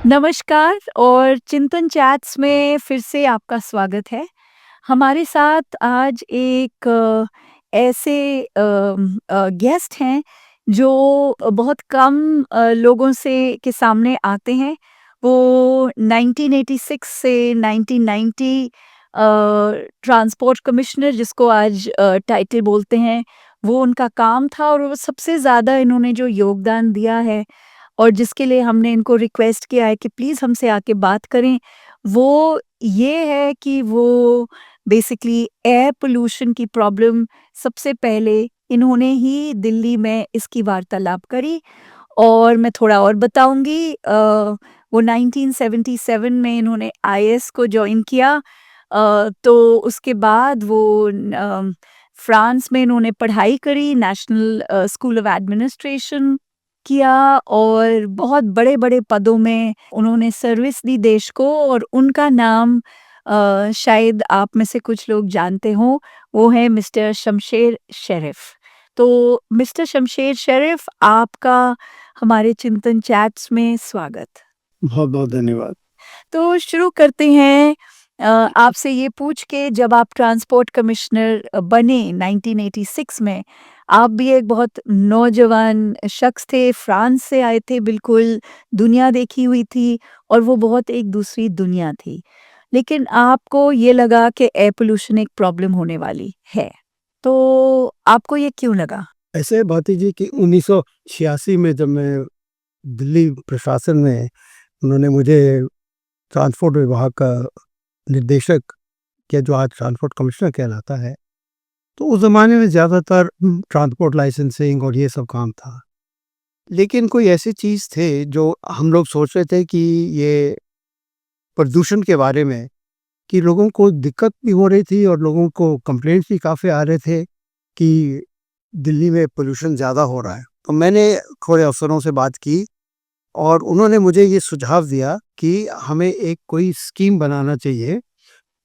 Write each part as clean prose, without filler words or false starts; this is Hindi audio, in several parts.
नमस्कार और चिंतन चैट्स में फिर से आपका स्वागत है। हमारे साथ आज एक ऐसे गेस्ट हैं जो बहुत कम लोगों से के सामने आते हैं। वो 1986 से 1990 ट्रांसपोर्ट कमिश्नर जिसको आज टाइटल बोलते हैं, वो उनका काम था और वो सबसे ज़्यादा इन्होंने जो योगदान दिया है और जिसके लिए हमने इनको रिक्वेस्ट किया है कि प्लीज़ हमसे आके बात करें, वो ये है कि वो बेसिकली एयर पोल्यूशन की प्रॉब्लम सबसे पहले इन्होंने ही दिल्ली में इसकी वार्तालाप करी। और मैं थोड़ा और बताऊँगी, वो 1977 में इन्होंने आईएएस को जॉइन किया। तो उसके बाद वो फ्रांस में इन्होंने पढ़ाई करी, नेशनल स्कूल ऑफ एडमिनिस्ट्रेशन किया और बहुत बड़े-बड़े पदों में उन्होंने सर्विस दी देश को। और उनका नाम शायद आप में से कुछ लोग जानते हों, वो है मिस्टर शमशेर शरीफ। तो मिस्टर शमशेर शरीफ, आपका हमारे चिंतन चैट्स में स्वागत। बहुत-बहुत धन्यवाद। तो शुरू करते हैं आपसे ये पूछ के, जब आप ट्रांसपोर्ट कमिश्नर बने 1986 में, आप भी एक बहुत नौजवान शख्स थे, फ्रांस से आए थे, बिल्कुल दुनिया देखी हुई थी और वो बहुत एक दूसरी दुनिया थी। लेकिन आपको ये लगा कि एयर पोल्यूशन एक प्रॉब्लम होने वाली है। तो आपको ये क्यों लगा? ऐसे बात है जी कि 1986 में जब मैं दिल्ली प्रशासन में उन्होंने मुझे ट्रांसपोर्ट विभाग का निर्देशक किया, जो आज ट्रांसपोर्ट कमिश्नर कहलाता है, तो उस ज़माने में ज़्यादातर ट्रांसपोर्ट लाइसेंसिंग और ये सब काम था। लेकिन कोई ऐसी चीज़ थे जो हम लोग सोच रहे थे कि ये प्रदूषण के बारे में, कि लोगों को दिक्कत भी हो रही थी और लोगों को कंप्लेंट्स भी काफ़ी आ रहे थे कि दिल्ली में पोल्यूशन ज़्यादा हो रहा है। तो मैंने थोड़े अफ़सरों से बात की और उन्होंने मुझे ये सुझाव दिया कि हमें एक कोई स्कीम बनाना चाहिए,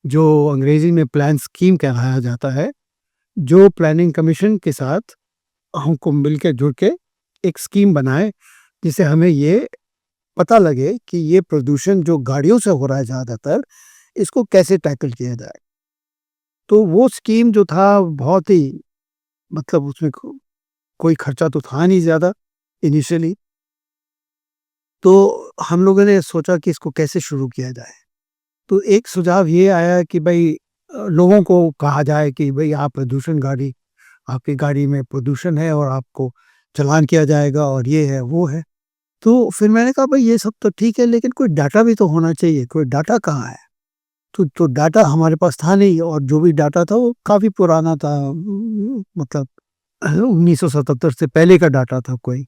जो अंग्रेज़ी में प्लान स्कीम कहलाया जाता है, जो प्लानिंग कमीशन के साथ हमको मिल के जुड़ के एक स्कीम बनाएँ, जिससे हमें ये पता लगे कि ये प्रदूषण जो गाड़ियों से हो रहा है ज़्यादातर, इसको कैसे टैकल किया जाए। तो वो स्कीम जो था बहुत ही, मतलब उसमें कोई खर्चा तो था नहीं ज़्यादा इनिशियली। तो हम लोगों ने सोचा कि इसको कैसे शुरू किया जाए। तो एक सुझाव ये आया कि भई लोगों को कहा जाए कि भई आप प्रदूषण गाड़ी, आपकी गाड़ी में प्रदूषण है और आपको चालान किया जाएगा और ये है, वो है। तो फिर मैंने कहा भई ये सब तो ठीक है, लेकिन कोई डाटा भी तो होना चाहिए, कोई डाटा कहाँ है? तो डाटा हमारे पास था नहीं और जो भी डाटा था वो काफ़ी पुराना था, मतलब 1977 से पहले का डाटा था कोई।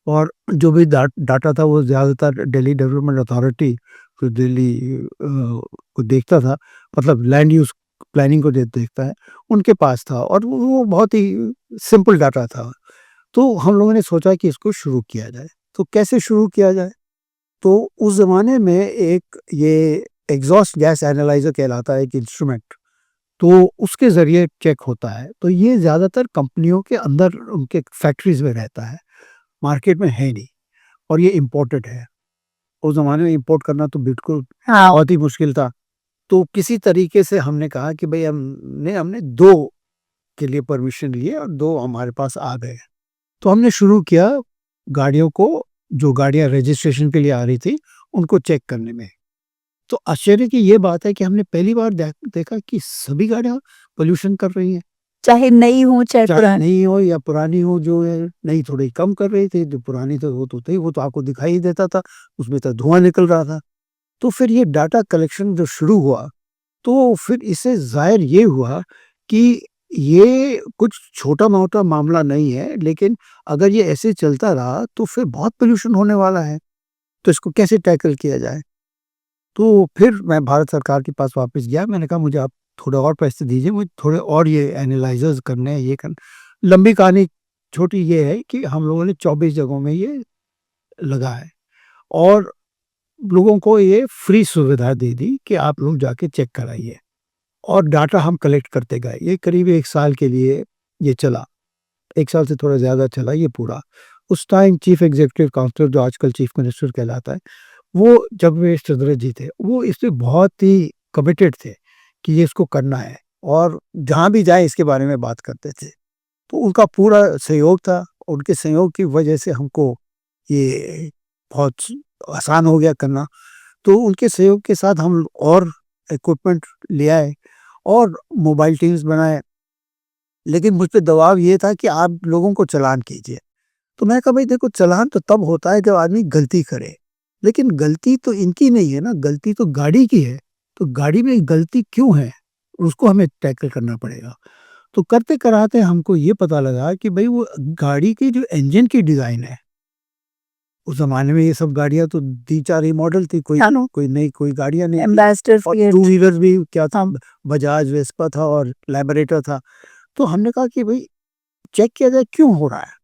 और जो भी डाटा था वो ज़्यादातर दिल्ली डेवलपमेंट अथॉरिटी, जो दिल्ली को देखता था, मतलब लैंड यूज़ प्लानिंग को देखता है, उनके पास था और वो बहुत ही सिंपल डाटा था। तो हम लोगों ने सोचा कि इसको शुरू किया जाए। तो कैसे शुरू किया जाए? तो उस ज़माने में एक ये एग्ज़ॉस्ट गैस एनालाइज़र कहलाता है, एक इंस्ट्रूमेंट, तो उसके ज़रिए चेक होता है। तो ये ज़्यादातर कंपनियों के अंदर उनके फैक्ट्रीज़ में रहता है, मार्केट में है नहीं और ये इम्पोर्टेड है। उस ज़माने में इम्पोर्ट करना तो बिल्कुल बहुत ही मुश्किल था। तो किसी तरीके से हमने कहा कि भई हमने 2 के लिए परमिशन लिए और 2 हमारे पास आ गए। तो हमने शुरू किया गाड़ियों को, जो गाड़ियाँ रजिस्ट्रेशन के लिए आ रही थी, उनको चेक करने में। तो आश्चर्य की ये बात है कि हमने पहली बार देखा कि सभी गाड़ियाँ पॉल्यूशन कर रही हैं। चाहे नई हो चाहे चाहे पुरानी। नई हो या पुरानी हो, जो है नई थोड़ी कम कर रही थी, जो पुरानी तो वो तो थी, वो तो आपको दिखाई ही देता था, उसमें तो धुआँ निकल रहा था। तो फिर ये डाटा कलेक्शन जो शुरू हुआ, तो फिर इससे ज़ाहिर ये हुआ कि ये कुछ छोटा-मोटा मामला नहीं है, लेकिन अगर ये ऐसे चलता रहा तो फिर बहुत पॉल्यूशन होने वाला है। तो इसको कैसे टैकल किया जाए? तो फिर मैं भारत सरकार के पास वापस गया, मैंने कहा मुझे आप थोड़े और पैसे दीजिए, मुझे थोड़े और ये एनालाइज़र्स करने हैं, ये करना। लंबी कहानी छोटी ये है कि हम लोगों ने 24 जगहों में ये लगा है और लोगों को ये फ्री सुविधा दे दी कि आप लोग जाके चेक कराइए और डाटा हम कलेक्ट करते गए। ये करीब 1 साल के लिए ये चला, 1 साल से थोड़ा ज़्यादा चला ये पूरा। उस टाइम चीफ एग्ज़ीक्यूटिव काउंसिलर, जो आजकल चीफ मिनिस्टर कहलाता है, वो जब वे चंद्र जी थे, वो इसमें बहुत ही कमिटेड थे कि ये इसको करना है और जहाँ भी जाए इसके बारे में बात करते थे। तो उनका पूरा सहयोग था, उनके सहयोग की वजह से हमको ये बहुत आसान हो गया करना। तो उनके सहयोग के साथ हम और इक्विपमेंट ले आए और मोबाइल टीम्स बनाए, लेकिन मुझ पे दबाव ये था कि आप लोगों को चालान कीजिए। तो मैं कहा भाई देखो चालान तो तब होता है जब आदमी गलती करे, लेकिन गलती तो इनकी नहीं है ना, गलती तो गाड़ी की है। तो गाड़ी में गलती क्यों है? उसको हमें टैकल करना पड़ेगा। तो करते कराते हमको ये पता लगा कि भाई वो गाड़ी की जो इंजन की डिज़ाइन है, उस ज़माने में ये सब गाड़ियाँ तो 3-4 ही मॉडल थी, कोई नई कोई गाड़ियाँ नहीं थी। एम्बेसडर और फिएट। टू व्हीलर्स भी क्या था, हाँ। बजाज वेस्पा था और लैबोरेटर था। तो हमने कहा कि भाई चेक किया जाए क्यों हो रहा है?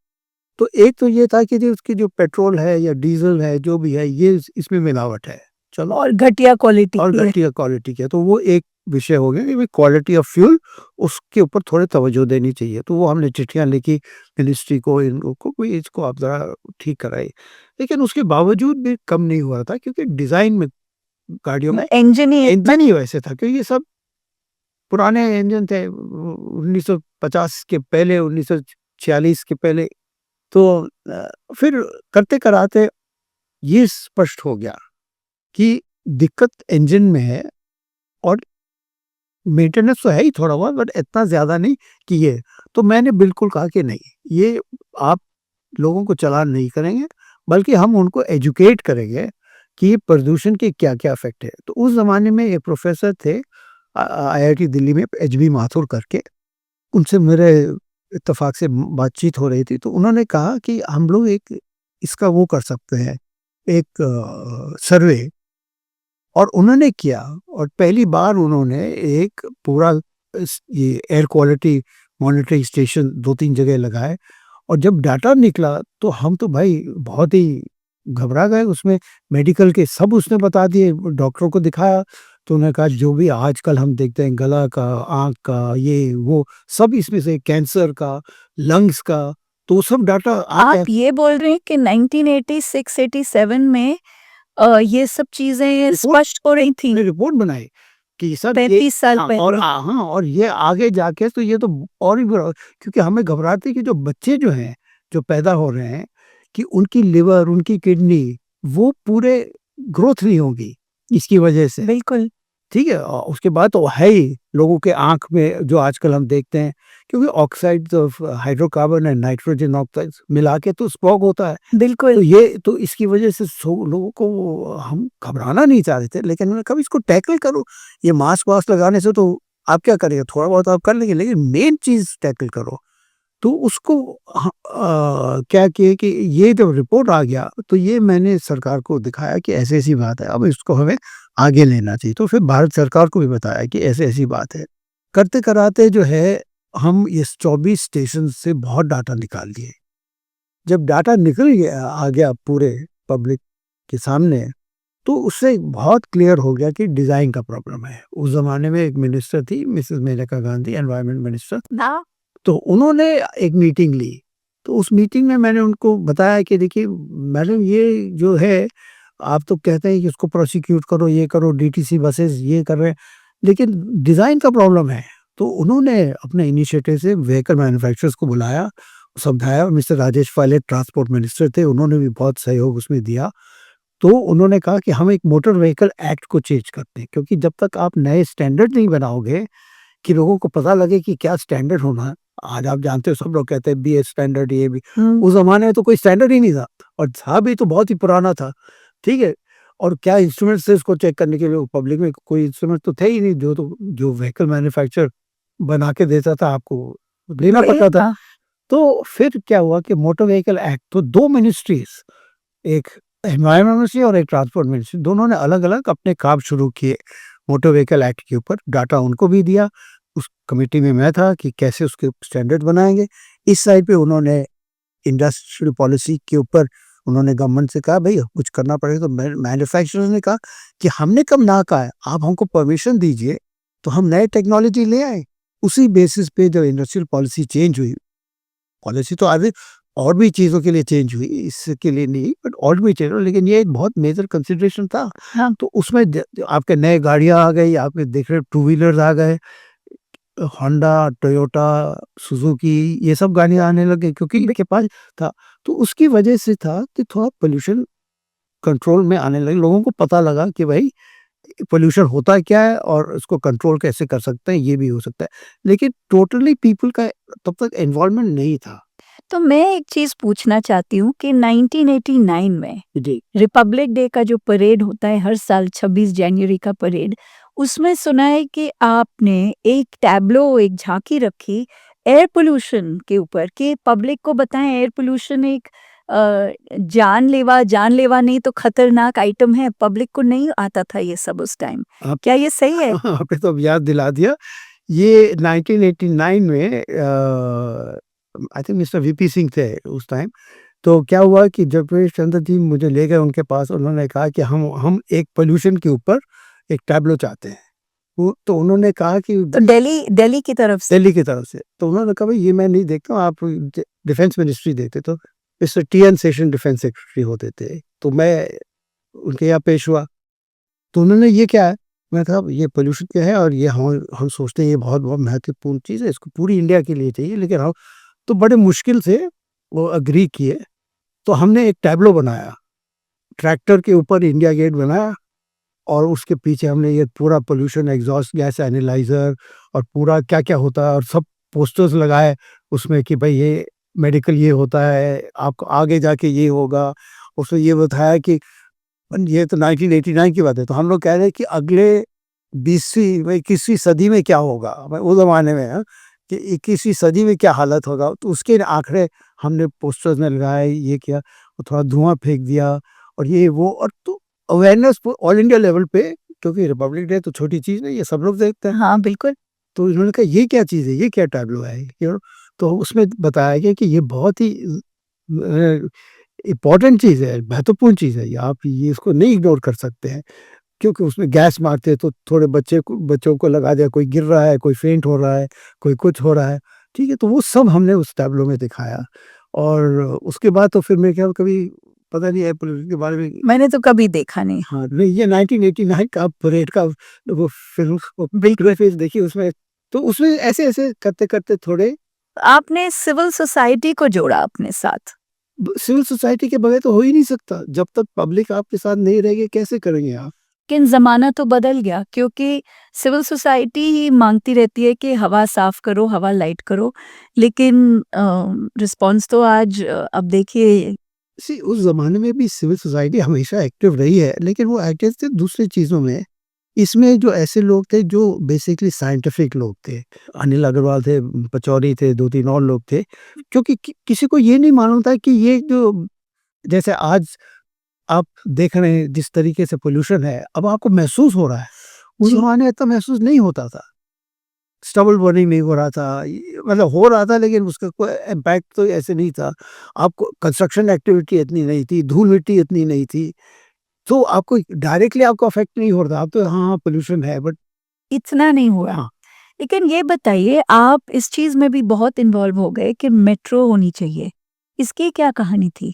तो एक तो ये था कि जो उसकी जो पेट्रोल है या डीज़ल है, जो भी है, ये इसमें मिलावट है। चलो, और घटिया क्वालिटी और की है। घटिया क्वालिटी की है, तो वो एक विषय हो गया कि भाई क्वालिटी ऑफ फ्यूल, उसके ऊपर थोड़े तवज्जो देनी चाहिए। तो वो हमने चिट्ठियाँ लिखी मिनिस्ट्री को, इन लोगों को, भाई इसको आप ज़रा ठीक कराइए। लेकिन उसके बावजूद भी कम नहीं हुआ था क्योंकि डिज़ाइन में गाड़ियों में इंजन ही इंजन ही वैसे था, क्योंकि ये सब पुराने इंजन थे 1950 के पहले, 1946 के पहले। तो फिर करते कराते ये स्पष्ट हो गया कि दिक्कत इंजन में है और मेंटेनेंस तो है ही थोड़ा बहुत, बट इतना ज़्यादा नहीं कि ये। तो मैंने बिल्कुल कहा कि नहीं, ये आप लोगों को चालान नहीं करेंगे, बल्कि हम उनको एजुकेट करेंगे कि ये प्रदूषण के क्या-क्या इफ़ेक्ट है। तो उस ज़माने में एक प्रोफ़ेसर थे आईआईटी दिल्ली में, एचबी माथुर करके, उनसे मेरे इत्तेफ़ाक से बातचीत हो रही थी, तो उन्होंने कहा कि हम लोग एक इसका वो कर सकते हैं, एक सर्वे। और उन्होंने किया और पहली बार उन्होंने एक पूरा ये एयर क्वालिटी मॉनिटरिंग स्टेशन 2-3 जगह लगाए और जब डाटा निकला तो हम तो भाई बहुत ही घबरा गए। उसमें मेडिकल के सब उसने बता दिए, डॉक्टरों को दिखाया तो उन्होंने कहा जो भी आजकल हम देखते हैं गला का, आँख का, ये वो सब इसमें से, कैंसर का, लंग्स का, तो सब डाटा आ गया। आप ये बोल रहे हैं कि 1986-87 में ये सब चीज़ें रिपोर्ट स्पष्ट हो रही थी, ने रिपोर्ट बनाई कि सर ये 35 साल हाँ, पहले। और ये आगे जाके तो ये तो और भी बुरा, क्योंकि हमें घबराहट थी कि जो बच्चे जो हैं, जो पैदा हो रहे हैं, कि उनकी लिवर, उनकी किडनी वो पूरे ग्रोथ नहीं होंगी इसकी वजह से। बिल्कुल। ठीक है? उसके बाद तो है ही लोगों के आँख में जो आजकल हम देखते हैं, क्योंकि oxides of hydrocarbon and nitrogen oxides मिला के तो स्मॉग होता है। बिल्कुल। तो ये तो इसकी वजह से लोगों को हम घबराना नहीं चाह रहे थे, लेकिन मैंने कहा इसको टैकल करो। ये मास्क वास्क लगाने से तो आप क्या करेंगे, थोड़ा बहुत आप कर लेंगे, लेकिन मेन चीज़ टैकल करो। तो उसको क्या किए कि ये जब रिपोर्ट आ गया तो ये मैंने सरकार को दिखाया कि ऐसी-ऐसी बात है, अब इसको हमें आगे लेना चाहिए। तो फिर भारत सरकार को भी बताया कि ऐसी-ऐसी बात है। करते कराते जो है हम इस 24 स्टेशन से बहुत डाटा निकाल लिए। जब डाटा निकल गया, आ गया पूरे पब्लिक के सामने, तो उससे बहुत क्लियर हो गया कि डिज़ाइन का प्रॉब्लम है। उस ज़माने में एक मिनिस्टर थी, Mrs Menaka Gandhi, environment minister. ना। तो उन्होंने एक मीटिंग ली। तो उस मीटिंग में मैंने उनको बताया कि देखिए मैडम, ये जो है, आप तो कहते हैं कि इसको प्रोसिक्यूट करो, ये करो, डीटीसी बसेस ये कर रहे हैं, लेकिन डिज़ाइन का प्रॉब्लम है। तो उन्होंने अपने इनिशिएटिव से व्हीकल मैन्युफैक्चरर्स को बुलाया, समझाया। Mister Rajesh Pilot transport minister थे, उन्होंने भी बहुत सहयोग उसमें दिया। तो उन्होंने कहा कि हम एक मोटर व्हीकल एक्ट को चेंज करते हैं, क्योंकि जब तक आप नए स्टैंडर्ड नहीं बनाओगे कि लोगों को पता लगे कि क्या स्टैंडर्ड होना है। आज आप जानते हो, सब लोग कहते हैं बीएस स्टैंडर्ड, ये भी। हुँ। उस ज़माने में तो कोई स्टैंडर्ड ही नहीं था, और था भी तो बहुत ही पुराना था, ठीक है? और क्या इंस्ट्रूमेंट्स थे इसको चेक करने के लिए? पब्लिक में कोई इंस्ट्रूमेंट तो थे ही नहीं, जो व्हीकल मैन्युफैक्चरर बना के देता था, आपको लेना पड़ता था। हाँ। तो फिर क्या हुआ कि मोटर व्हीकल एक्ट, तो 2 मिनिस्ट्रीज़, एक एनवायरनमेंट मिनिस्ट्री और एक ट्रांसपोर्ट मिनिस्ट्री, दोनों ने अलग-अलग अपने काम शुरू किए मोटर व्हीकल एक्ट के ऊपर। डाटा उनको भी दिया। उस कमेटी में मैं था कि कैसे उसके स्टैंडर्ड बनाएँगे। इस साइड पे उन्होंने इंडस्ट्रियल पॉलिसी के ऊपर उन्होंने गवर्नमेंट से कहा भई कुछ करना पड़ेगा। तो मैन्युफैक्चरर्स ने कहा कि हमने कब ना कहा है, आप हमको परमिशन दीजिए, तो हम नए टेक्नोलॉजी ले आएँ। उसी बेसिस पे जो इंडस्ट्रियल पॉलिसी चेंज हुई, पॉलिसी तो आज और भी चीज़ों के लिए चेंज हुई, इसके लिए नहीं, बट और भी चेंज हुआ, लेकिन ये एक बहुत मेजर कंसिडरेशन था। हाँ। तो उसमें आपके नए गाड़ियाँ आ गई, आपके देख रहे टू व्हीलर्स आ गए, होंडा, टोयोटा, सुजुकी, ये सब गाड़ियाँ आने लगे क्योंकि इनके पास था। तो उसकी वजह से था कि थोड़ा पोल्यूशन कंट्रोल में आने लगे, लोगों को पता लगा कि भाई पोल्यूशन होता क्या है और उसको कंट्रोल कैसे कर सकते हैं, ये भी हो सकता है। लेकिन टोटली पीपल का तब तक इन्वॉल्वमेंट नहीं था। तो मैं एक चीज़ पूछना चाहती हूँ कि 1989 में जी। रिपब्लिक डे का जो परेड होता है हर साल 26 जनवरी का परेड, उसमें सुना है कि आपने एक टैब्लो, एक झांकी रखी एयर पोल्यूशन के ऊपर कि पब्लिक को बताएं एयर पोल्यूशन एक जानलेवा नहीं तो खतरनाक आइटम है। पब्लिक को नहीं आता था ये सब उस टाइम। आप क्या ये सही है? आपने तो अब याद दिला दिया। ये 1989 में I think mister VP Singh थे उस टाइम। तो क्या हुआ कि जगदीश चंद्र जी मुझे ले गए उनके पास, उन्होंने कहा कि हम एक पोल्यूशन के ऊपर एक टैब्लो चाहते हैं। वो तो उन्होंने कहा कि तो दिल्ली की तरफ से? दिल्ली की तरफ से। तो उन्होंने कहा भाई ये मैं नहीं देखता हूँ, आप डिफेंस मिनिस्ट्री देखते। तो mister TN. Seshan defence secretary होते थे। तो मैं उनके यहाँ पेश हुआ। तो उन्होंने ये क्या है? मैंने कहा ये पोल्यूशन क्या है और ये हम सोचते हैं ये बहुत महत्वपूर्ण चीज़ है, इसको पूरी इंडिया के लिए चाहिए, लेकिन हम तो बड़े मुश्किल से वो एग्री किए। तो हमने एक टैब्लो बनाया, ट्रैक्टर के ऊपर इंडिया गेट बनाया और उसके पीछे हमने ये पूरा पोल्यूशन एग्जॉस्ट गैस एनालाइजर और पूरा क्या-क्या होता है और सब पोस्टर्स लगाए उसमें कि भाई ये मेडिकल ये होता है, आपको आगे जाके ये होगा। उसमें ये बताया कि ये तो 1989 की बात है, तो हम लोग कह रहे हैं कि अगले 20वीं व 21वीं सदी में क्या होगा? भाई उस ज़माने में कि 21वीं सदी में क्या हालत होगा? तो उसके आँकड़े हमने पोस्टर्स में लगाए, ये किया, और थोड़ा धुआँ फेंक दिया और ये वो, और तो अवेयरनेस ऑल इंडिया लेवल पे, क्योंकि रिपब्लिक डे तो छोटी चीज़ नहीं है, सब लोग देखते हैं। हाँ, बिल्कुल। तो इन्होंने कहा ये क्या चीज़ है? ये क्या टैब्लो है? तो उसमें बताया गया कि ये बहुत ही इम्पोर्टेंट चीज़ है, महत्वपूर्ण चीज़ है। ये आप ये इसको नहीं इग्नोर कर सकते हैं, क्योंकि उसमें गैस मारते हैं तो थोड़े बच्चों को लगा दिया, कोई गिर रहा है, कोई फेंट हो रहा है, कोई कुछ हो रहा है। ठीक है? तो वो सब हमने उस टैब्लो में दिखाया और उसके बाद तो फिर मेरे ख्याल कभी पता नहीं एयर पोल्यूशन के बारे में। मैंने तो कभी देखा नहीं। हाँ, नहीं ये 1989 का परेड का वो फ़िल्म को बिल्कुल देखिए उसमें, तो उसमें ऐसे-ऐसे करते-करते थोड़े आपने सिविल सोसाइटी को जोड़ा अपने साथ। सिविल सोसाइटी के बगैर तो हो ही नहीं सकता। जब तक पब्लिक आपके साथ नहीं रहेगी कैसे करेंगे आप? लेकिन ज़माना तो बदल गया क्योंकि सिविल सोसाइटी ही माँगती रहती है कि हवा साफ़ करो, हवा लाइट करो। लेकिन रिस्पॉन्स तो आज अब देखिए। उस ज़माने में भी सिविल सोसाइटी हमेशा एक्टिव रही है, लेकिन वो एक्टिव थे दूसरी चीज़ों में। इसमें जो ऐसे लोग थे जो बेसिकली साइंटिफिक लोग थे, अनिल अग्रवाल थे, पचौरी थे, 2-3 और लोग थे, क्योंकि किसी को ये नहीं मालूम था कि ये जो जैसे आज आप देख रहे हैं जिस तरीके से पोल्यूशन है, अब आपको महसूस हो रहा है। उस जी। ज़माने में इतना महसूस नहीं होता था। स्टबल बर्निंग नहीं हो रहा था, मतलब हो रहा था लेकिन उसका कोई इम्पैक्ट तो ऐसे नहीं था। आपको कंस्ट्रक्शन एक्टिविटी इतनी नहीं थी, धूल-मिट्टी इतनी नहीं थी, तो आपको डायरेक्टली आपको अफ़ेक्ट नहीं हो रहा था। अब तो हाँ, पोल्यूशन है बट इतना नहीं हुआ। हाँ, लेकिन ये बताइए आप इस चीज़ में भी बहुत इन्वॉल्व हो गए कि मेट्रो होनी चाहिए। इसकी क्या कहानी थी?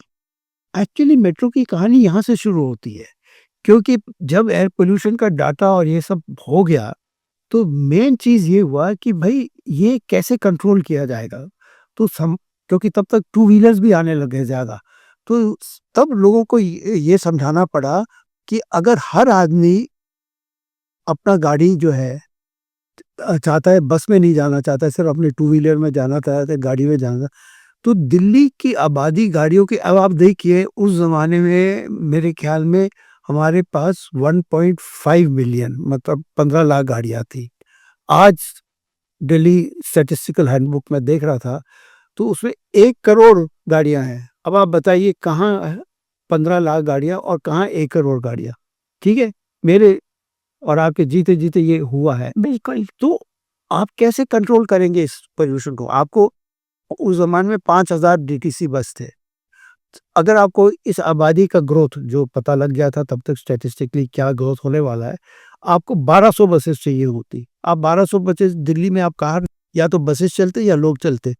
एक्चुअली मेट्रो की कहानी यहाँ से शुरू होती है, क्योंकि जब एयर पोल्यूशन का डाटा और ये सब हो गया, तो मेन चीज़ ये हुआ कि भई ये कैसे कंट्रोल किया जाएगा? तो सम क्योंकि तब तक टू व्हीलर्स भी आने लगे ज़्यादा, तो तब लोगों को ये समझाना पड़ा कि अगर हर आदमी अपना गाड़ी जो है चाहता है, बस में नहीं जाना चाहता है, सिर्फ़ अपने टू व्हीलर में जाना चाहता है, गाड़ी में जाना, तो दिल्ली की आबादी गाड़ियों की, अब आप देखिए उस ज़माने में मेरे ख़्याल में हमारे पास 1.5 मिलियन मतलब 15 लाख गाड़ियाँ थी। आज दिल्ली स्टैटिस्टिकल हैंडबुक में देख रहा था, तो उसमें 1 करोड़ गाड़ियाँ हैं। अब आप बताइए कहाँ 15 लाख गाड़ियाँ और कहाँ 1 करोड़ गाड़ियाँ, ठीक है? मेरे और आपके जीते-जीते ये हुआ है। बिल्कुल। तो आप कैसे कंट्रोल करेंगे इस पॉल्यूशन को? आपको उस ज़माने में 5,000 डीटीसी बस थे। अगर आपको इस आबादी का ग्रोथ जो पता लग गया था तब तक स्टैटिस्टिकली क्या ग्रोथ होने वाला है, आपको 1200 बसेस चाहिए होती। आप 1200 बसेस दिल्ली में आप कहाँ, या तो बसेस चलते या लोग चलते।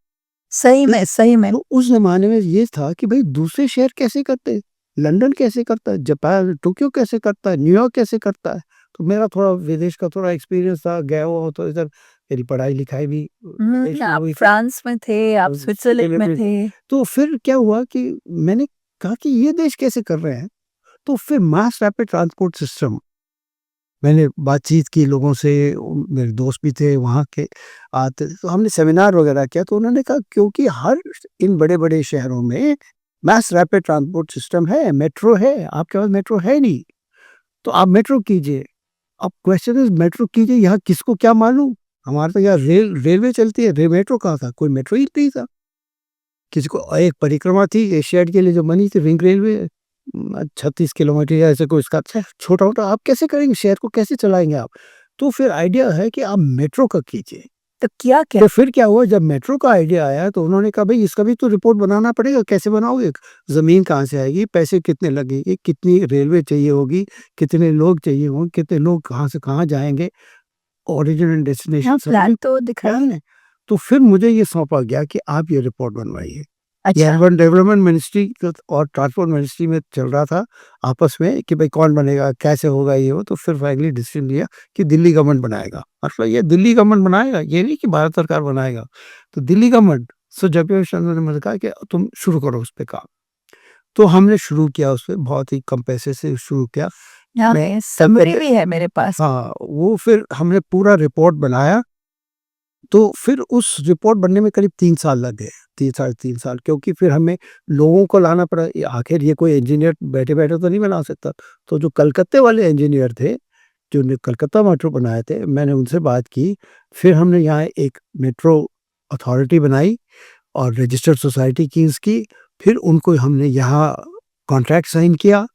सही में। तो उस ज़माने में ये था कि भई दूसरे शहर कैसे करते हैं? लंदन कैसे करता है? जापान टोक्यो कैसे करता है? न्यूयॉर्क कैसे करता है? तो मेरा थोड़ा विदेश का थोड़ा एक्सपीरियंस था, गया हुआ तो इधर मेरी पढ़ाई-लिखाई भी विदेश में आप हुई थी। फ्रांस में थे, आप स्विट्ज़रलैंड में थे। तो फिर क्या हुआ कि मैंने कहा कि ये देश कैसे कर रहे हैं? तो फिर मास रैपिड ट्रांसपोर्ट सिस्टम मैंने बातचीत की लोगों से, मेरे दोस्त भी थे वहाँ के आते, तो हमने सेमिनार वगैरह किया, तो उन्होंने कहा क्योंकि हर इन बड़े-बड़े शहरों में मास रैपिड ट्रांसपोर्ट सिस्टम है, मेट्रो है, आपके पास मेट्रो है नहीं, तो आप मेट्रो कीजिए। अब क्वेश्चन इज़ मेट्रो कीजिए, यहाँ किसको क्या मालूम? हमारे तो यहाँ रेलवे चलती है, रे मेट्रो कहाँ था? कोई मेट्रो ही नहीं था। किसी को एक परिक्रमा थी एशियाड के लिए जो बनी थी रिंग रेलवे 36 किलोमीटर या ऐसे कोई इसका अच्छा छोटा-मोटा आप कैसे करेंगे? शहर को कैसे चलाएँगे आप? तो फिर आइडिया है कि आप मेट्रो का कीजिए। तो किया क्या? तो फिर क्या हुआ जब मेट्रो का आइडिया आया तो उन्होंने कहा भई इसका भी तो रिपोर्ट बनाना पड़ेगा, कैसे बनाओगे? ज़मीन कहाँ से आएगी? पैसे कितने लगेंगे? कितनी रेलवे चाहिए होगी? कितने लोग चाहिए होंगे? कितने लोग कहाँ से कहाँ जाएँगे? ओरिजिन एंड डेस्टिनेशन हाँ, सब प्लान भी तो दिखाइए। ध्यान है। तो फिर मुझे ये सौंपा गया कि आप ये रिपोर्ट बनवाइए। ये अच्छा, अर्बन डेवलपमेंट मिनिस्ट्री और ट्रांसपोर्ट मिनिस्ट्री में चल रहा था आपस में कि भाई कौन बनेगा, कैसे होगा ये वो, तो फिर फाइनली डिसीजन लिया कि दिल्ली गवर्नमेंट बनाएगा। मतलब ये दिल्ली गवर्नमेंट बनाएगा, ये नहीं कि भारत सरकार बनाएगा। तो दिल्ली गवर्नमेंट सो जगदीश चंद्र ने मुझे कहा कि तुम शुरू करो उस पे काम। तो हमने शुरू किया उस पे, बहुत ही कम पैसे से शुरू किया। यहाँ पे समरी भी है मेरे पास। हाँ, वो फिर हमने पूरा रिपोर्ट बनाया, तो फिर उस रिपोर्ट बनने में करीब 3 साल लग गए, 3 साढ़े 3 साल, क्योंकि फिर हमें लोगों को लाना पड़ा। ये आखिर ये कोई इंजीनियर बैठे-बैठे तो नहीं बना सकता। तो जो कलकत्ते वाले इंजीनियर थे, जिन्होंने कलकत्ता मेट्रो बनाए थे, मैंने उनसे बात की। फिर हमने यहाँ एक मेट्रो अथॉरिटी बनाई और रजिस्टर्ड सोसाइटी की इसकी। फिर उनको हमने यहाँ कॉन्ट्रैक्ट साइन किया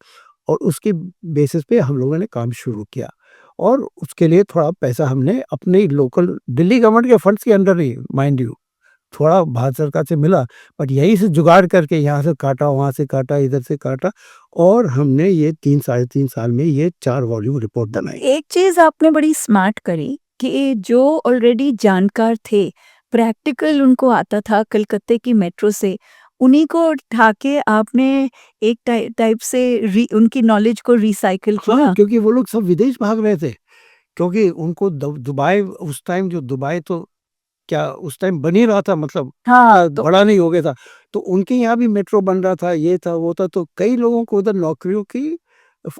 और उसके बेसिस पे हम लोगों ने काम शुरू किया। और उसके लिए थोड़ा पैसा हमने अपने ही लोकल दिल्ली गवर्नमेंट के फंड्स के अंडर ही माइंड यू, थोड़ा भारत सरकार से मिला, बट यहीं से जुगाड़ करके यहाँ से काटा, वहाँ से काटा, इधर से काटा और हमने ये 3 साढ़े 3 साल में ये 4 वॉल्यूम रिपोर्ट बनाई। एक चीज़ आपने बड़ी स्मार्ट करी कि जो ऑलरेडी जानकार थे, प्रैक्टिकल उनको आता था कलकत्ते की मेट्रो से, उन्हीं को उठा के आपने एक टाइप से उनकी नॉलेज को रिसाइकिल हाँ, किया। क्योंकि वो लोग सब विदेश भाग रहे थे, क्योंकि उनको दुबई उस टाइम जो दुबई तो क्या उस टाइम बन ही रहा था, मतलब हाँ, तो बड़ा नहीं हो गया था। तो उनके यहाँ भी मेट्रो बन रहा था, ये था, वो था, तो कई लोगों को उधर नौकरियों की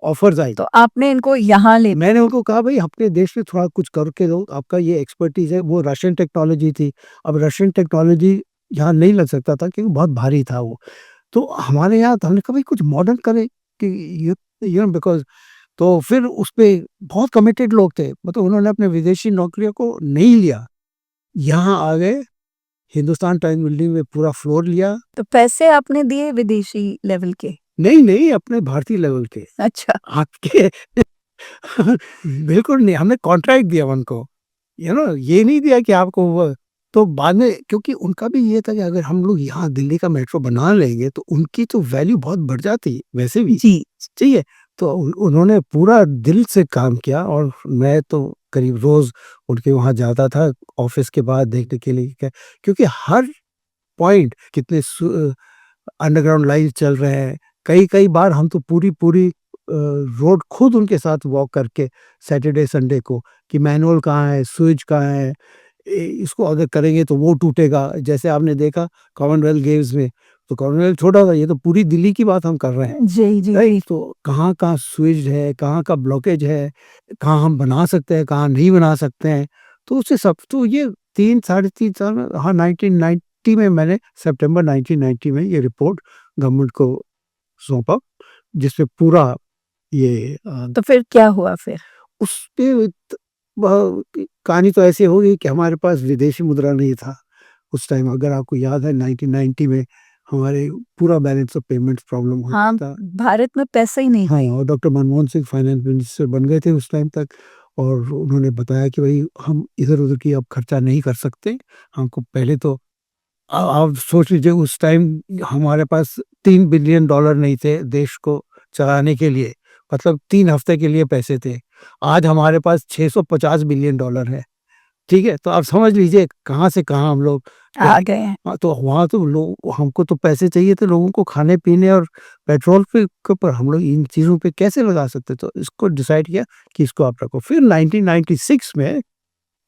ऑफ़र्स आई। तो आपने इनको यहाँ ले मैंने उनको कहा भई अपने देश में थोड़ा कुछ करके दो, आपका ये एक्सपर्टीज़ है, वो रशियन टेक्नोलॉजी थी। अब रशियन टेक्नोलॉजी यहाँ नहीं लग सकता था क्योंकि बहुत भारी था वो। तो हमारे यहाँ तो हमने कहा भई कुछ मॉडर्न करें कि ये बिकॉज़ तो फिर उसपे बहुत कमिटेड लोग थे। मतलब उन्होंने अपने विदेशी नौकरियों को नहीं लिया। यहाँ आ गए, हिंदुस्तान टाइम्स बिल्डिंग में पूरा फ्लोर लिया। तो पैसे आपने दिए विदेशी लेवल के? नहीं, नहीं, अपने भारतीय लेवल के। अच्छा, आपके बिल्कुल नहीं, हमने कॉन्ट्रैक्ट दिया उनको, ये नहीं दिया कि आपको वो। तो बाद में क्योंकि उनका भी ये था कि अगर हम लोग यहाँ दिल्ली का मेट्रो बना लेंगे तो उनकी तो वैल्यू बहुत बढ़ जाती वैसे भी, जी। ठीक है? तो उन्होंने पूरा दिल से काम किया और मैं तो करीब रोज़ उनके वहाँ जाता था ऑफ़िस के बाद देखने के लिए क्या, क्योंकि हर पॉइंट कितने अंडरग्राउंड लाइन चल रहे हैं। कई-कई बार हम तो पूरी-पूरी रोड खुद उनके साथ वॉक करके सैटरडे संडे को कि मैनुअल कहाँ है, स्विच कहाँ है, इसको अगर करेंगे तो वो टूटेगा। जैसे आपने देखा कॉमनवेल्थ गेम्स में, तो कॉमनवेल्थ छोटा था, ये तो पूरी दिल्ली की बात हम कर रहे हैं। जी, जी, राइट? जी। तो कहाँ-कहाँ स्विच्ड है, कहाँ का ब्लॉकेज है, कहाँ हम बना सकते हैं, कहाँ नहीं बना सकते हैं। तो उससे सब तो ये 3 साढ़े 3 साल में, हाँ, 1990 में मैंने सितंबर 1990 में ये रिपोर्ट गवर्नमेंट को सौंपा, जिसमें पूरा ये तो फिर क्या हुआ फिर? उसपे कहानी तो ऐसी हो गई कि हमारे पास विदेशी मुद्रा नहीं था उस टाइम। अगर आपको याद है 1990 में हमारे पूरा बैलेंस ऑफ पेमेंट्स प्रॉब्लम हो हाँ, गया था। भारत में पैसा ही नहीं। हाँ, और doctor Manmohan Singh finance minister बन गए थे उस टाइम तक और उन्होंने बताया कि भई हम इधर-उधर की अब खर्चा नहीं कर सकते। हमको पहले तो आप सोच लीजिए उस टाइम हमारे पास $3 बिलियन नहीं थे देश को चलाने के लिए, मतलब 3 हफ्ते के लिए पैसे थे। आज हमारे पास $650 बिलियन है। ठीक है? तो आप समझ लीजिए कहाँ से कहाँ हम लोग आ गए हैं। हाँ, तो वहाँ तो लोग हमको तो पैसे चाहिए थे लोगों को खाने-पीने और पेट्रोल के ऊपर हम लोग इन चीज़ों पे कैसे लगा सकते? तो इसको डिसाइड किया कि इसको आप रखो। फिर 1996 में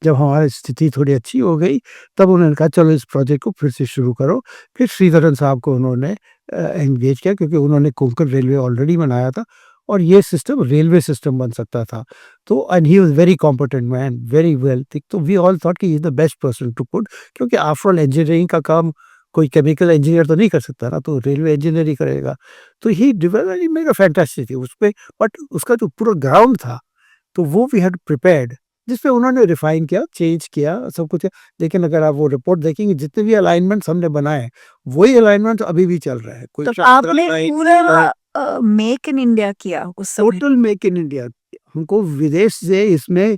जब हमारी स्थिति थोड़ी अच्छी हो गई, तब उन्होंने कहा चलो इस प्रोजेक्ट को फिर से शुरू करो। फिर श्रीधरन साहब को उन्होंने एंगेज किया क्योंकि उन्होंने कोंकण रेलवे ऑलरेडी बनाया था और ये सिस्टम रेलवे सिस्टम बन सकता था। तो and he was very competent man, very well think तो वी ऑल थॉट कि he is the best person to put क्योंकि आफ्टर ऑल इंजीनियरिंग का काम कोई केमिकल इंजीनियर तो नहीं कर सकता ना, तो रेलवे इंजीनियर ही करेगा। तो he developed he made a fantastic उसपे बट उसका जो पूरा ग्राउंड था, तो वो वी हैड प्रिपेयर्ड जिसपे उन्होंने रिफाइन किया, चेंज किया, सब कुछ है। लेकिन अगर आप वो रिपोर्ट देखेंगे जितने भी अलाइनमेंट्स हमने बनाए, वही अलाइनमेंट अभी भी चल रहा है। कोई तो शास्त्र आपने नहीं पूरा मेक इन इंडिया किया उस समय। Total make in India. हमको विदेश से इसमें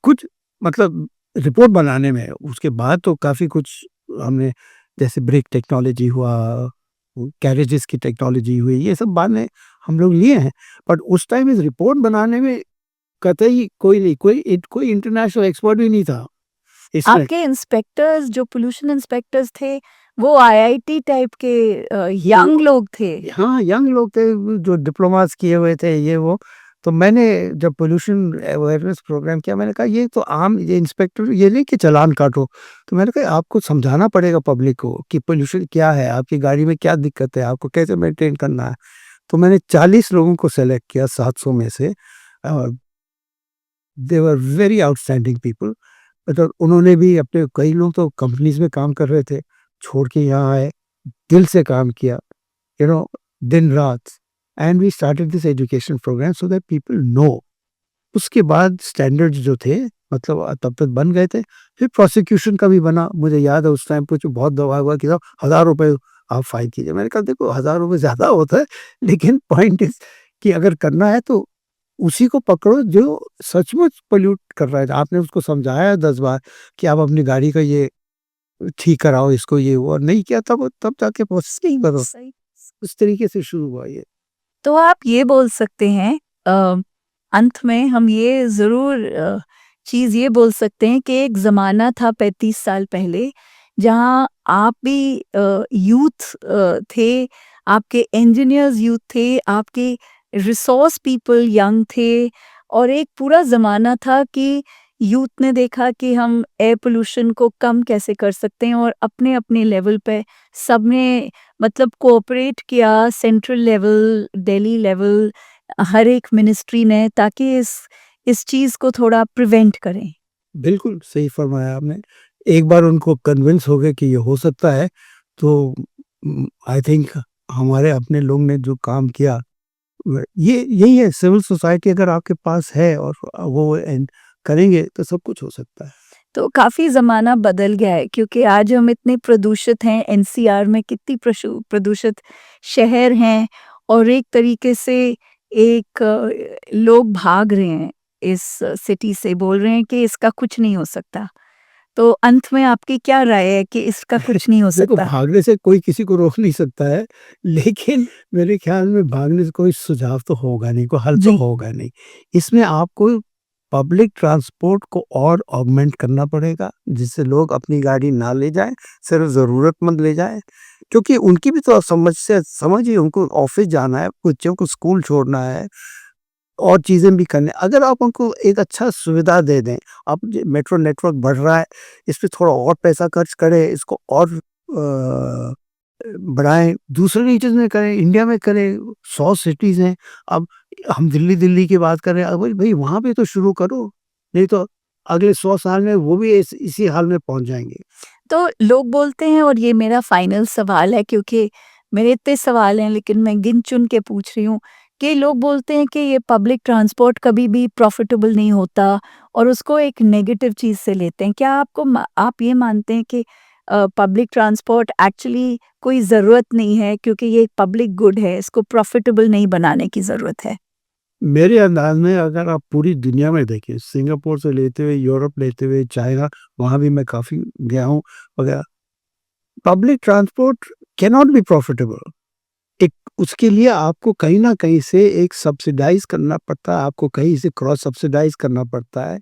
कुछ मतलब रिपोर्ट बनाने में, उसके बाद तो काफ़ी कुछ हमने जैसे ब्रेक टेक्नोलॉजी हुआ, कैरेजेस की टेक्नोलॉजी हुई, ये सब बाद में हम लोग लिए हैं। बट उस टाइम इस रिपोर्ट बनाने में कतई कोई नहीं, कोई इंटरनेशनल एक्सपर्ट भी नहीं था इसमें। आपके इंस्पेक्टर्स जो पोल्यूशन इंस्पेक्टर्स थे, वो आईआईटी टाइप के यंग लोग थे। हाँ, यंग लोग थे जो डिप्लोमास किए हुए थे ये वो। तो मैंने जब पोल्यूशन अवेयरनेस प्रोग्राम किया मैंने कहा ये तो आम ये इंस्पेक्टर ये नहीं कि चालान काटो। तो मैंने कहा आपको समझाना पड़ेगा पब्लिक को कि पोल्यूशन क्या है, आपकी गाड़ी में क्या दिक्कत है, आपको कैसे मेंटेन करना है। तो मैंने 40 लोगों को सेलेक्ट किया 700 में से और दे वर वेरी आउटस्टैंडिंग पीपल। मतलब उन्होंने भी अपने कई लोग तो कंपनीज़ में काम कर रहे थे, छोड़ के यहाँ आए, दिल से काम किया, यू नो दिन रात and we started this education programme so that people know. उसके बाद स्टैंडर्ड्स जो थे मतलब तब तक बन गए थे। फिर प्रोसिक्यूशन का भी बना। मुझे याद है उस टाइम कुछ बहुत दबाव हुआ कि साहब 1000 रुपए आप फाइन कीजिए। मैंने कहा देखो 1000 रुपए ज़्यादा होता है लेकिन पॉइंट इज़ कि अगर करना है तो उसी को पकड़ो जो सचमुच पॉल्यूट कर रहा है। आपने उसको समझाया है 10 बार कि आप अपनी गाड़ी का ये ठीक कराओ इसको ये वो और नहीं किया तब जाके प्रोसेस नहीं करो। सही। उस तरीके से शुरू हुआ ये। तो आप ये बोल सकते हैं अंत में हम ये ज़रूर चीज़ ये बोल सकते हैं कि एक ज़माना था 35 साल पहले, जहाँ आप भी यूथ थे, आपके इंजीनियर्स यूथ थे, आपके रिसोर्स पीपल यंग थे और एक पूरा ज़माना था कि यूथ ने देखा कि हम एयर पोल्यूशन को कम कैसे कर सकते हैं और अपने-अपने लेवल पे सबने मतलब कोऑपरेट किया सेंट्रल लेवल, दिल्ली लेवल, हर एक मिनिस्ट्री ने ताकि इस चीज़ को थोड़ा प्रिवेंट करें। बिल्कुल सही फरमाया आपने। एक बार उनको कन्विंस हो गए कि ये हो सकता है तो आई थिंक हमारे अपने लोग ने जो काम किया ये यही है सिविल सोसाइटी अगर आपके पास है और वो करेंगे तो सब कुछ हो सकता है। तो काफ़ी ज़माना बदल गया है क्योंकि आज हम इतने प्रदूषित हैं, एनसीआर में कितनी प्रदूषित शहर हैं और एक तरीके से एक लोग भाग रहे हैं इस सिटी से, बोल रहे हैं कि इसका कुछ नहीं हो सकता। तो अंत में आपकी क्या राय है कि इसका कुछ नहीं हो देखो सकता? भागने से कोई किसी को रोक नहीं सकता है, लेकिन मेरे ख़्याल में भागने से कोई सुझाव तो होगा नहीं, कोई हल तो जी। होगा नहीं। इसमें आपको पब्लिक ट्रांसपोर्ट को और ऑगमेंट करना पड़ेगा, जिससे लोग अपनी गाड़ी ना ले जाएँ, सिर्फ़ ज़रूरतमंद ले जाएँ। क्योंकि उनकी भी तो समझिए उनको ऑफ़िस जाना है, बच्चों को स्कूल छोड़ना है और चीज़ें भी करनी अगर आप उनको एक अच्छा सुविधा दे दें, अब ज मेट्रो नेटवर्क बढ़ रहा है, इस पे थोड़ा और पैसा खर्च करें, इसको और बढ़ाएँ, दूसरे रीजन में करें, इंडिया में करें, 100 सिटीज़ हैं। अब हम दिल्ली की बात कर रहे हैं, अब भई वहाँ पे तो शुरू करो, नहीं तो अगले 100 साल में वो भी इसी हाल में पहुँच जाएँगे। तो लोग बोलते हैं और ये मेरा फाइनल सवाल है क्योंकि मेरे इतने सवाल हैं लेकिन मैं गिन चुन के पूछ रही हूँ कि लोग बोलते हैं कि ये पब्लिक ट्रांसपोर्ट कभी भी प्रॉफिटेबल नहीं होता और उसको एक नेगेटिव चीज़ से लेते हैं। क्या आप ये मानते हैं कि पब्लिक ट्रांसपोर्ट एक्चुअली कोई ज़रूरत नहीं है क्योंकि ये पब्लिक गुड है, इसको प्रॉफिटेबल नहीं बनाने की ज़रूरत है? मेरे अंदाज़ में अगर आप पूरी दुनिया में देखें, सिंगापुर से लेते हुए, यूरोप लेते हुए, चाइना, वहाँ भी मैं काफ़ी गया हूँ वगैरह, public transport can not be profitable. एक उसके लिए आपको कहीं न कहीं से एक सब्सिडाइज़ करना पड़ता है, आपको कहीं से क्रॉस सब्सिडाइज़ करना पड़ता है।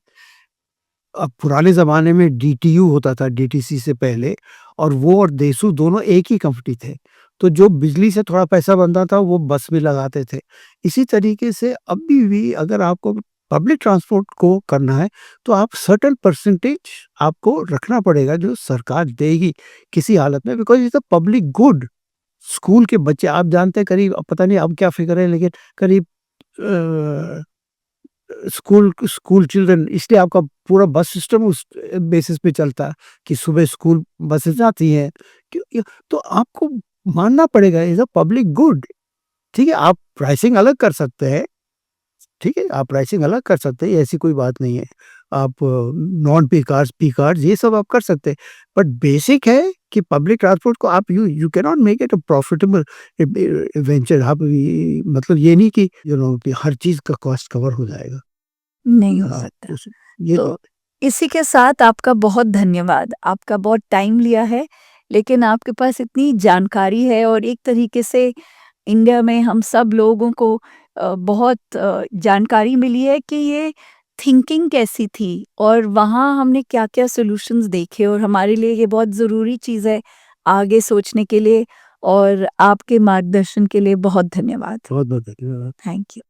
अब पुराने ज़माने में डीटीयू होता था डीटीसी से पहले, और वो और देसू दोनों एक ही कंपनी थे। तो जो बिजली से थोड़ा पैसा बनता था वो बस में लगाते थे। इसी तरीके से अभी भी अगर आपको पब्लिक ट्रांसपोर्ट को करना है तो आप सर्टेन परसेंटेज आपको रखना पड़ेगा जो सरकार देगी किसी हालत में, because it's a public good. School के बच्चे आप जानते हैं करीब, अब पता नहीं अब क्या फ़िगर है, लेकिन करीब अ स्कूल स्कूल चिल्ड्रन, इसलिए आपका पूरा बस सिस्टम उस बेसिस पे चलता है कि सुबह स्कूल बसेस आती हैं। क्यों तो आपको मानना पड़ेगा इज़ अ पब्लिक गुड। ठीक है, आप प्राइसिंग अलग कर सकते हैं, ठीक है? आप प्राइसिंग अलग कर सकते हैं, ऐसी कोई बात नहीं है। आप नॉन पी कार्ड्स ये सब आप कर सकते हैं। बट बेसिक है कि पब्लिक ट्रांसपोर्ट को आप you can not make it a profitable venture. आप मतलब ये नहीं कि कि हर चीज़ का कॉस्ट कवर हो जाएगा। नहीं हो हाँ, सकता। उस ये तो इसी के साथ आपका बहुत धन्यवाद। आपका बहुत टाइम लिया है, लेकिन आपके पास इतनी जानकारी है और एक तरीके से इंडिया में हम सब लोगों को बहुत जानकारी मिली है कि ये थिंकिंग कैसी थी और वहाँ हमने क्या-क्या सॉल्यूशंस देखे और हमारे लिए ये बहुत ज़रूरी चीज़ है आगे सोचने के लिए और आपके मार्गदर्शन के लिए बहुत धन्यवाद। बहुत-बहुत धन्यवाद। Thank you.